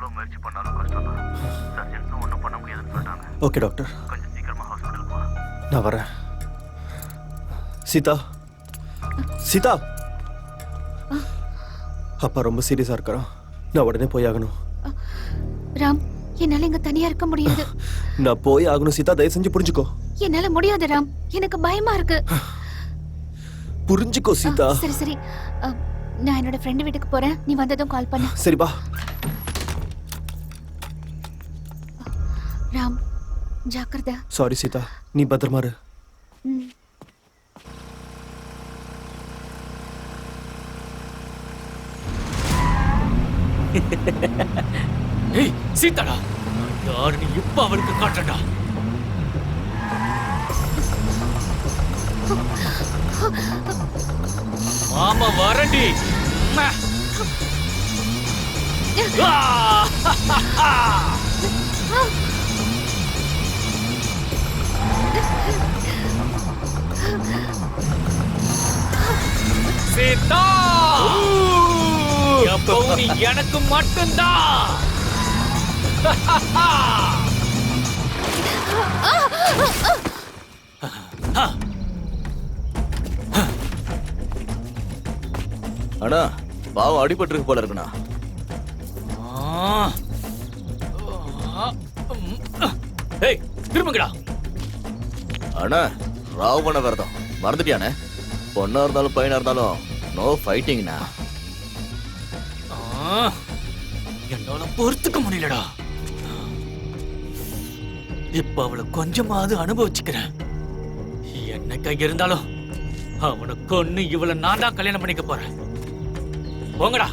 எவ்வளவு முயற்சி பண்ணாலும் கஷ்டம் தான். சர்ஜன்ஸும் ஒன்றும் பண்ண முடியாதுன்னு சொல்லிட்டாங்க. ஓகே டாக்டர், கொஞ்சம் சீக்கிரமா ஹாஸ்பிட்டல் போ. நான் வரேன். சீதா, சீதா, அப்பா ரொம்ப சீரியஸா இருக்கான். நான் உடனே போய் ஆகணும். ராம், என்னால இங்க தனியா இருக்க முடியாது. நான் போய் ஆகணும் சீதா, தயவு செஞ்சு புரிஞ்சுக்கோ. என்னால முடியாது ராம், எனக்கு பயமா இருக்கு. புரிஞ்சுக்கோ சீதா. சரி சரி, நான் என்னோட ஃப்ரெண்ட் வீட்டுக்கு போறேன். நீ வந்ததும் கால் பண்ணு. சரி பா. ராம், ஜாக்கிரதை. சாரி சீதா, நீ பத்திரமா இரு. ஏய் சீதாடா, யாருன்னு இப்ப அவளுக்கு காட்டடா. மாமா வரண்டி. சீதா, எப்பவும் நீ எனக்கு மட்டும்தான். அண்ணா, பாவம் அடிபட்டிருக்கு போல இருக்குண்ணா. ஏய் திரும்புங்கடா. அண்ணா, ராவண விரதம் மறந்துட்டியானே? பொண்ணா இருந்தாலும் பையனா இருந்தாலும் நோ ஃபைட்டிங்ண்ணா. என்னால பொறுத்துக்க முடியலடா. இப்ப அவளை கொஞ்சமாவது அனுபவிச்சுக்கிறேன். என்ன கை இருந்தாலும் அவனை கொன்னு இவளை நான் தான் கல்யாணம் பண்ணிக்க போறேன். போங்கடா.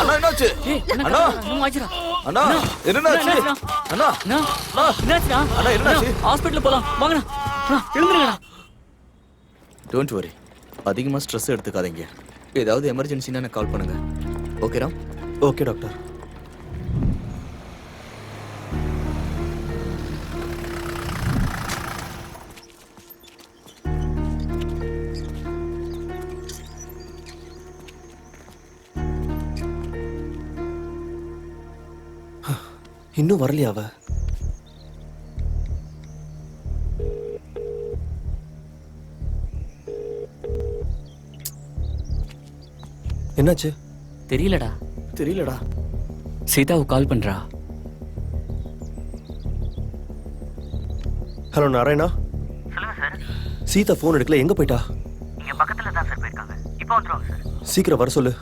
அண்ணா என்னாச்சு? அண்ணா, அண்ணா என்னாச்சு? அண்ணா, அண்ணா என்னாச்சு? ஹாஸ்பிடல் போலாம் வாங்கண்ணா. எழுந்துருங்கண்ணா. டோன்ட் வரி, அதிகமா ஸ்ட்ரெஸ் எடுத்துக்காதீங்க. ஏதாவது எமர்ஜென்சினா எனக்கு கால் பண்ணுங்க. ஓகே ராம்? Okay doctor. இன்னும் வரலையா அவ? என்னாச்சு? தெரியலடா. தெரியலடா. சீதாவுக்கு கால் பண்றா. ஹலோ நாராயணா. சொல்லுங்க சார். சீதா போன் எடுக்கல, எங்க போயிட்டா? இங்க பக்கத்துல தான் சார் போயிருக்காங்க. இப்போ வந்துருவாங்க சார். சீக்கிரம் வர சொல்லு.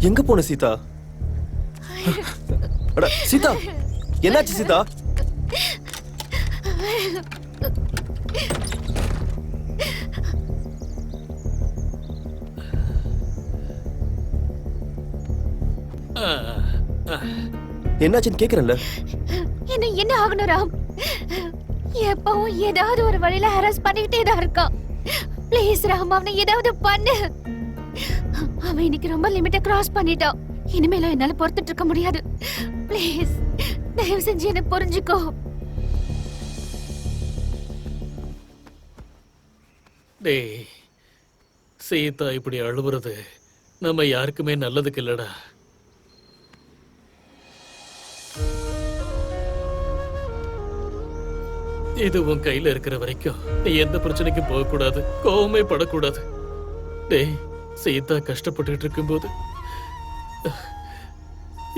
எங்க போன சீதா? அட சீதா, என்னாச்சு சீதா? என்னாச்சுன்னு கேக்குறேன்ல. என்ன ஆகணும் ராம்? எப்பவும் ஏதாவது ஒரு வழியில ஹராஸ் பண்ணிக்கிட்டே தான் இருக்கான். ப்ளீஸ் ராம், அவனை ஏதாவது பண்ணு. அவன் இன்னைக்கு ரொம்ப லிமிட்டை கிராஸ் பண்ணிட்டான். இனிமேல என்னால பொறுத்துட்டு இருக்க முடியாது. ப்ளீஸ் தயவு செஞ்சு என்ன புரிஞ்சுக்கோ. டேய், சீதா இப்படி அழுவுறது நம்ம யாருக்குமே நல்லதுக்கு இல்லடா. இது உன் கையில இருக்கிற வரைக்கும் நீ எந்த பிரச்சனைக்கும் போக கூடாது, கோவமே படக்கூடாது. டேய், சீதா கஷ்டப்பட்டு இருக்கும்போது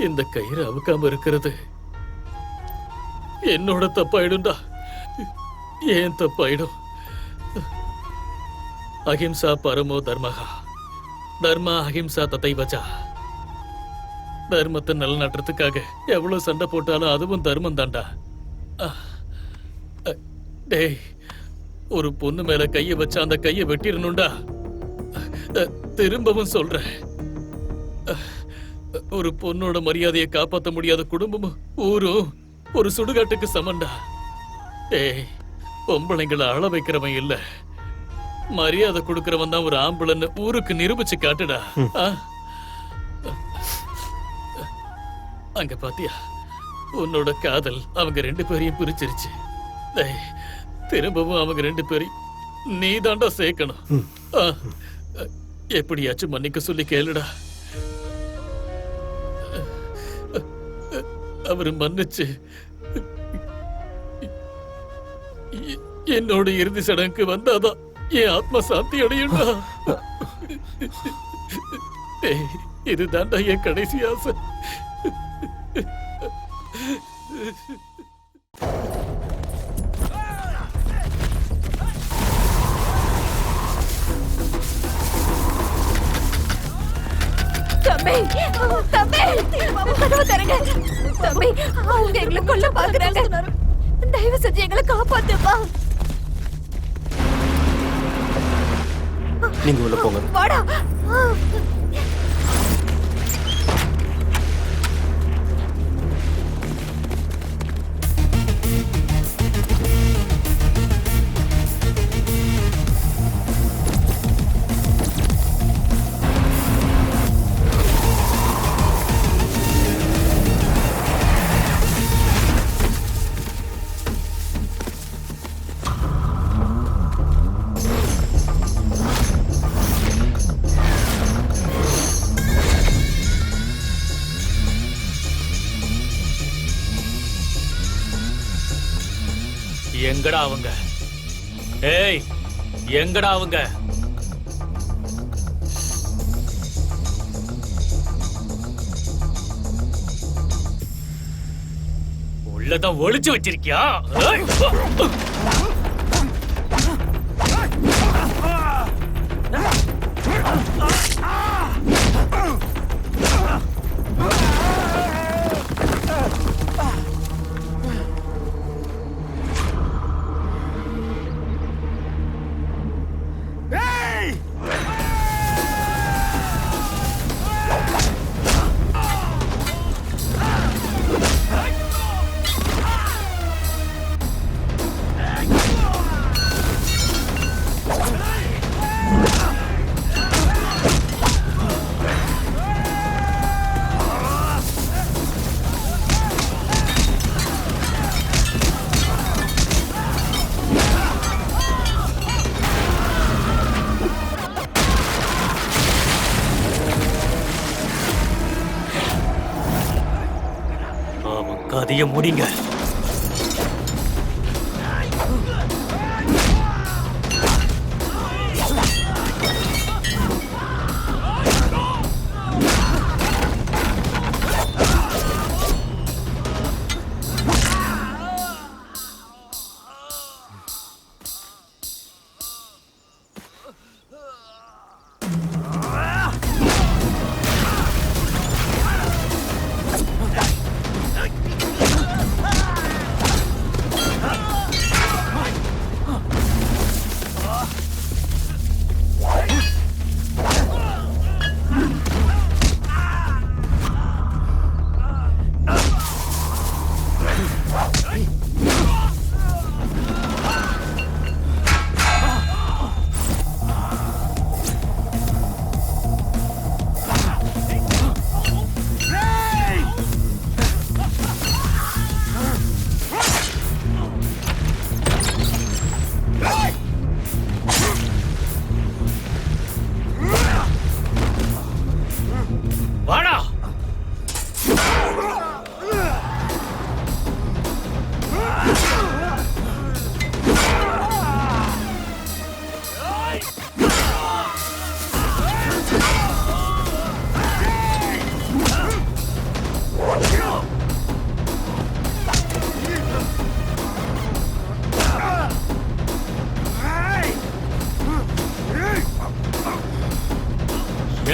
இந்த கயிறு அவுக்காம இருக்கிறது என்னோட தப்பாயிடும்டா. ஏன் தப்பாயிடும்? அஹிம்சா பரமோ தர்மஹா, தர்மா அஹிம்சா ததைவச்சா. தர்மத்தை நிலநாட்டுறதுக்காக எவ்வளவு சண்டை போட்டாலும் அதுவும் தர்மம் தாண்டா. டேய், ஒரு பொண்ணு மேல கைய வச்சா அந்த கைய வெட்டிடணும்டா. திரும்பவும் சொல்றேன், ஒரு பொண்ணோட மரியாதையை காப்பாற்ற முடியாத குடும்பமும் ஊரும் ஒரு சுடுகாட்டுக்கு சமண்டா. ஏய், பொம்பளைங்களை அழ வைக்கிறவன் இல்ல, மரியாதை கொடுக்கறவன் தான் ஒரு ஆம்பளைன்னு ஊருக்கு நிரூபிச்சு காட்டுடா. அங்க பாத்தியா, உன்னோட காதல் அவங்க 2 பேரையும் பிரிச்சிருச்சு. டேய், திரும்பவும் அவங்க 2 பேரையும் நீ தாண்டா சேர்க்கணும். எப்படியாச்சும் மன்னிக்க சொல்லி கேளுடா. அவரு மன்னிச்சு என்னோட இறுதி சடங்குக்கு வந்தாதான் என் ஆத்மா சாந்தி அடையும்டா. இதுதான்டா என் கடைசி ஆசை. தம்பி, தம்பி, கதவை திறங்க. தம்பி, அவங்க எங்களை கொல்ல பாக்குறாங்க. தயவு செஞ்சு எங்களை காப்பாத்துப்பா. நீங்க உள்ள போங்க. வாடா. எங்கடா அவங்க? ஏய், எங்கடா அவங்க? உள்ளதான் ஒளிச்சு வச்சிருக்கியா? கதைய முடிங்க.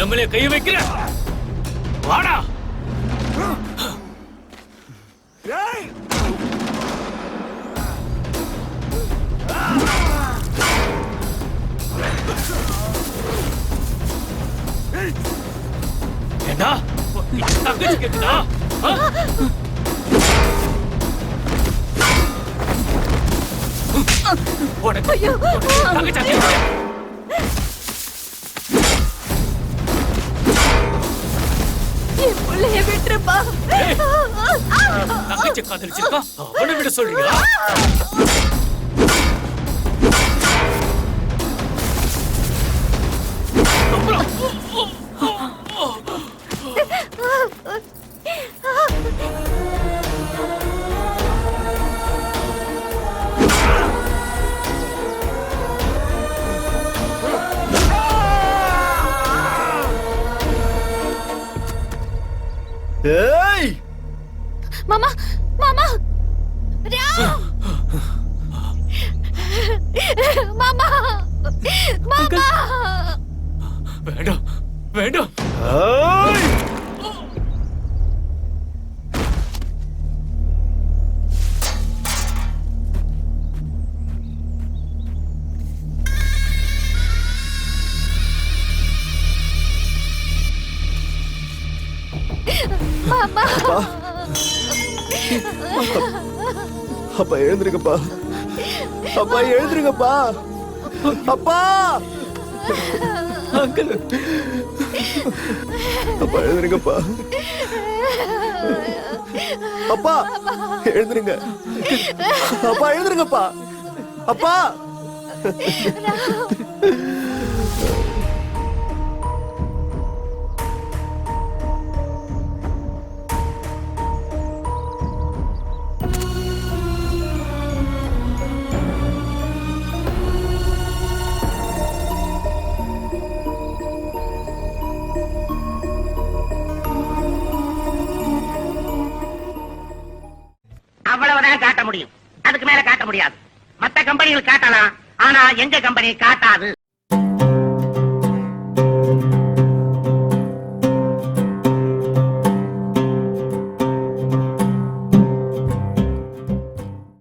எம்எல்ஏ கைய வைக்கிற வாடா. ஏண்டா தங்கச்சி கேக்குதா? உனக்கு தங்கச்சி கேக்குதா? என் பிள்ளைய விட்டுருப்பா. தங்கச்சி காதலிச்சிருக்கா, அவனை விட சொல்றியா? ஏய் மாமா மாமா ராம் மாமா மாமா வேண்டாம் வேண்டாம். ஏய் மாமா அப்பா எழுந்திருங்கப்பா. அப்பா எழுந்திருங்கப்பா. அப்பா அங்கிள் அப்பா எழுந்திருங்கப்பா. அப்பா எழுந்திருங்க. அப்பா எழுந்திருங்கப்பா. அப்பா அவ்வளவுதான் காட்ட முடியும். அதுக்கு மேல காட்ட முடியாது. மத்த கம்பெனிகள் காட்டலாம், ஆனா எங்க கம்பெனி காட்டாது.